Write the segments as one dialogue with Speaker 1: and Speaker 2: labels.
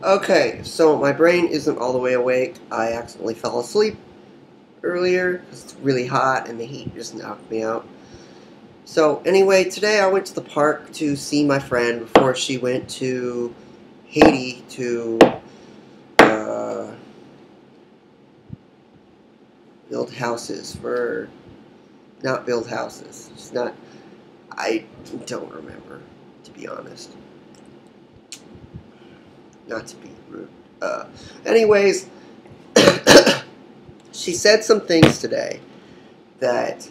Speaker 1: Okay, so my brain isn't all the way awake. I accidentally fell asleep earlier because it's really hot and the heat just knocked me out. So anyway, today I went to the park to see my friend before she went to Haiti to uh, build houses for, not build houses. It's not, I don't remember, to be honest. Not to be rude. Anyways, she said some things today that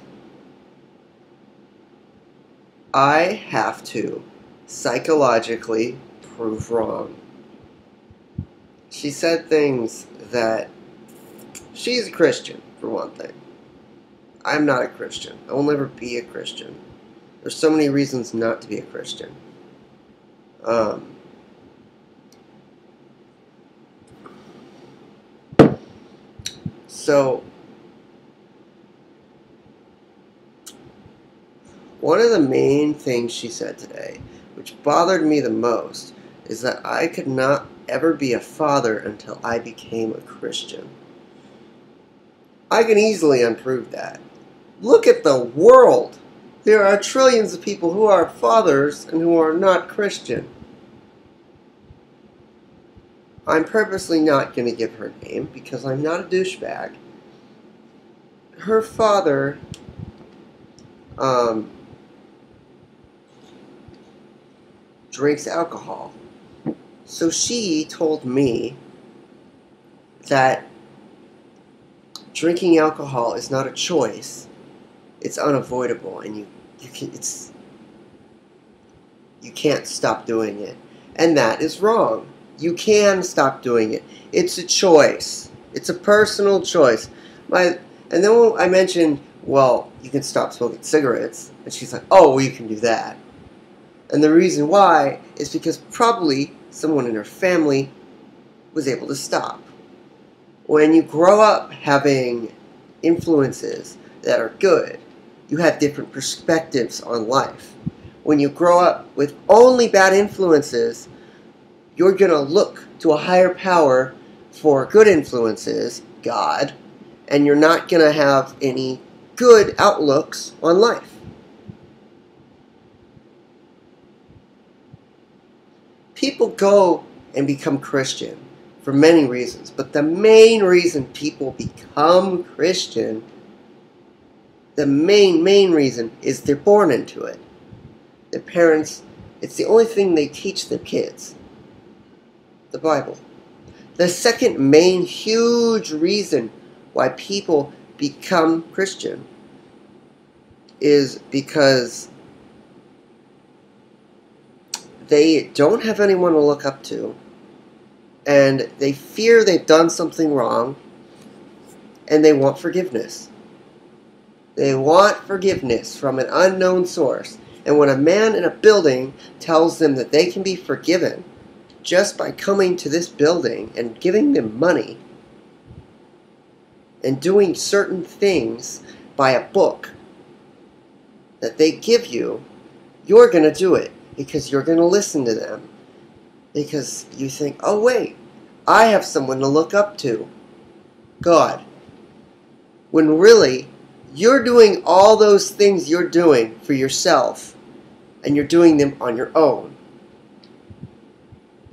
Speaker 1: I have to psychologically prove wrong. She said things that she's a Christian, for one thing. I'm not a Christian. I will never be a Christian. There's so many reasons not to be a Christian. So, one of the main things she said today, which bothered me the most, is that I could not ever be a father until I became a Christian. I can easily unprove that. Look at the world! There are trillions of people who are fathers and who are not Christian. I'm purposely not going to give her name because I'm not a douchebag. Her father drinks alcohol. So she told me that drinking alcohol is not a choice. It's unavoidable, and you can't stop doing it. And that is wrong. You can stop doing it. It's a choice. It's a personal choice. And then when I mentioned, well, you can stop smoking cigarettes, and she's like, oh, well, you can do that. And the reason why is because probably someone in her family was able to stop. When you grow up having influences that are good, you have different perspectives on life. When you grow up with only bad influences, you're going to look to a higher power for good influences, God, and you're not going to have any good outlooks on life. People go and become Christian for many reasons, but the main reason people become Christian, the main reason is they're born into it. Their parents, it's the only thing they teach their kids. The Bible. The second main huge reason why people become Christian is because they don't have anyone to look up to, and they fear they've done something wrong, and they want forgiveness. They want forgiveness from an unknown source. And when a man in a building tells them that they can be forgiven just by coming to this building and giving them money and doing certain things by a book that they give you, you're going to do it because you're going to listen to them. Because you think, oh wait, I have someone to look up to. God. When really, you're doing all those things you're doing for yourself, and you're doing them on your own.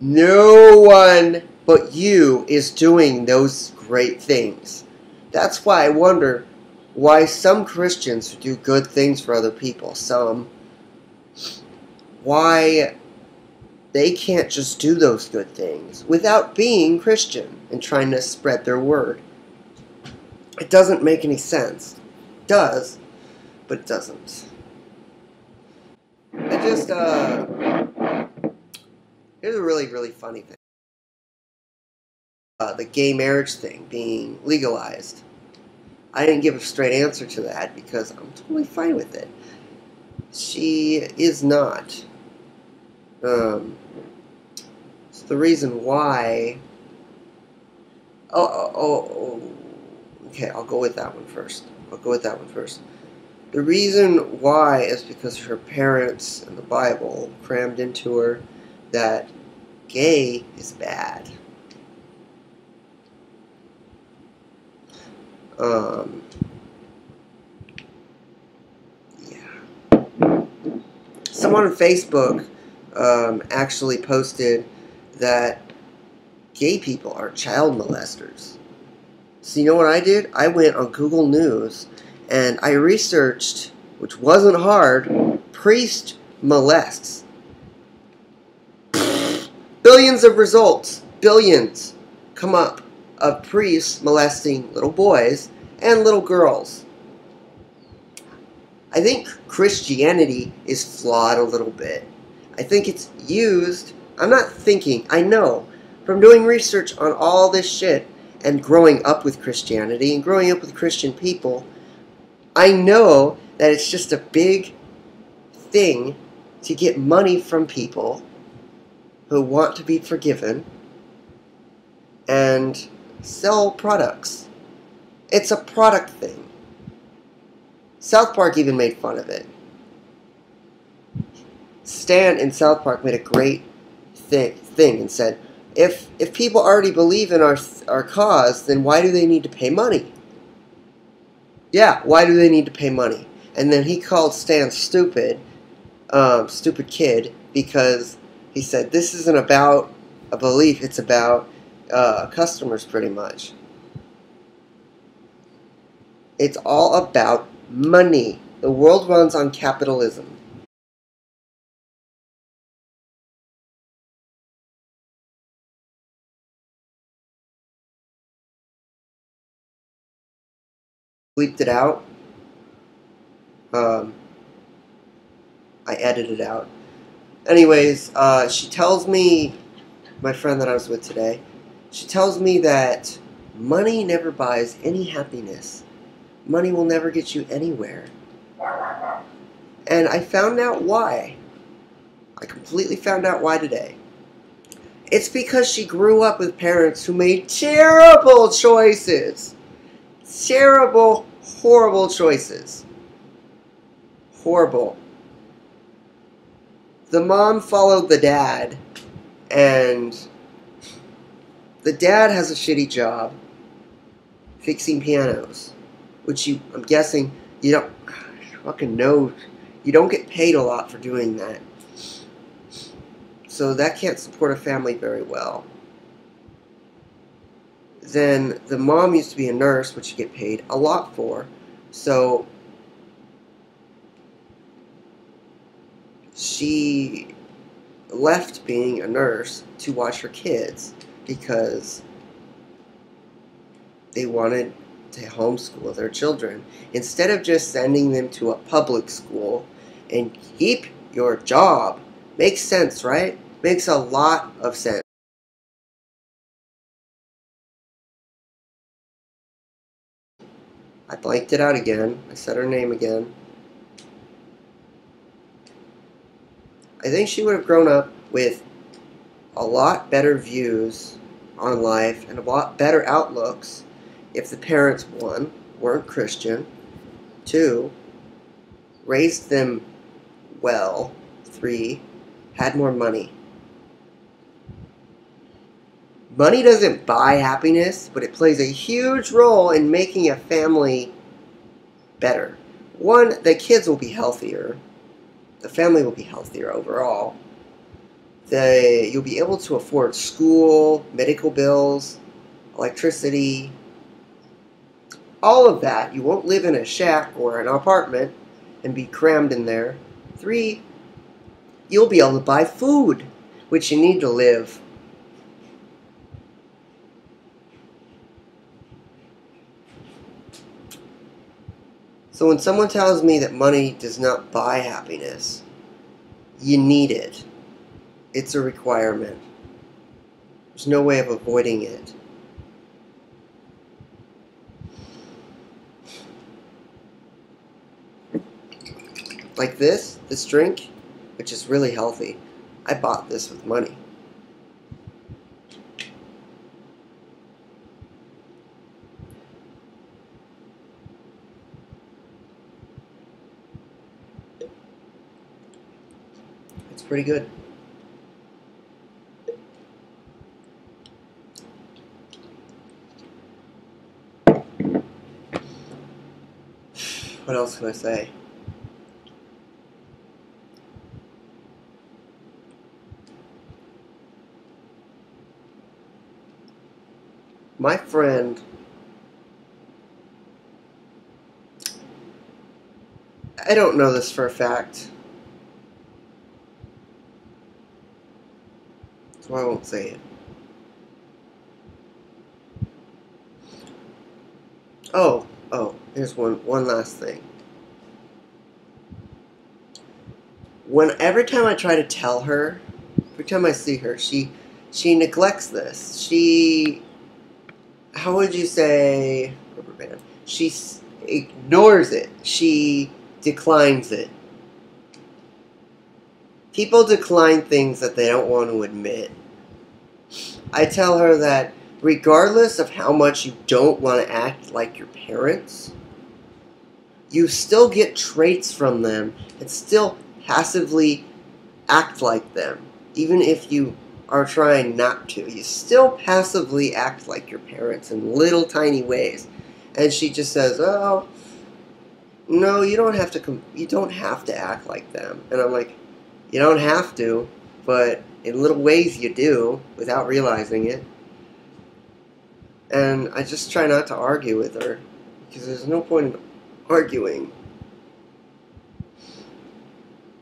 Speaker 1: No one but you is doing those great things. That's why I wonder why some Christians do good things for other people. Why they can't just do those good things without being Christian and trying to spread their word. It doesn't make any sense. It does, but it doesn't. Here's a really funny thing. The gay marriage thing being legalized. I didn't give a straight answer to that because I'm totally fine with it. She is not. So the reason why... Okay, I'll go with that one first. The reason why is because her parents and the Bible crammed into her that Gay is bad. Um, yeah. Someone on Facebook actually posted that gay people are child molesters. So you know what I did? I went on Google News and I researched, which wasn't hard, priest molests. Billions of results, billions, come up of priests molesting little boys and little girls. I think Christianity is flawed a little bit. I think it's used, I'm not thinking, I know, from doing research on all this shit and growing up with Christianity and growing up with Christian people, I know that it's just a big thing to get money from people who want to be forgiven and sell products. It's a product thing. South Park even made fun of it. Stan in South Park made a great thing and said, if people already believe in our cause, then why do they need to pay money? Yeah, why do they need to pay money? And then he called Stan stupid, stupid kid, because he said this isn't about a belief, it's about customers pretty much. It's all about money. The world runs on capitalism. Bleeped it out. Um, I edited it out. Anyways, she tells me, my friend that I was with today, she tells me that money never buys any happiness. Money will never get you anywhere. And I found out why. I completely found out why today. It's because she grew up with parents who made terrible choices. Terrible, horrible choices. Horrible. The mom followed the dad, and the dad has a shitty job fixing pianos, which I'm guessing you don't fucking know. You don't get paid a lot for doing that. So that can't support a family very well. Then the mom used to be a nurse, which you get paid a lot for. So she left being a nurse to watch her kids because they wanted to homeschool their children instead of just sending them to a public school and keep your job. Makes sense, right? Makes a lot of sense. I blanked it out again. I said her name again. I think she would have grown up with a lot better views on life and a lot better outlooks if the parents, one, weren't Christian, two, raised them well, three, had more money. Money doesn't buy happiness, but it plays a huge role in making a family better. One, the kids will be healthier. The family will be healthier overall. You'll be able to afford school, medical bills, electricity, all of that. You won't live in a shack or an apartment and be crammed in there. Three, you'll be able to buy food, which you need to live. So when someone tells me that money does not buy happiness, you need it. It's a requirement. There's no way of avoiding it. Like this drink, which is really healthy. I bought this with money. It's pretty good. What else can I say? My friend, I don't know this for a fact, so I won't say it. Here's one last thing. Every time I try to tell her, every time I see her, she neglects this. How would you say, rubber band? She ignores it. She declines it. People decline things that they don't want to admit. I tell her that regardless of how much you don't want to act like your parents, you still get traits from them and still passively act like them. Even if you are trying not to, you still passively act like your parents in little tiny ways. And she just says, "Oh, no, you don't have to act like them." And I'm like, "You don't have to, but in little ways you do without realizing it." And I just try not to argue with her because there's no point in arguing.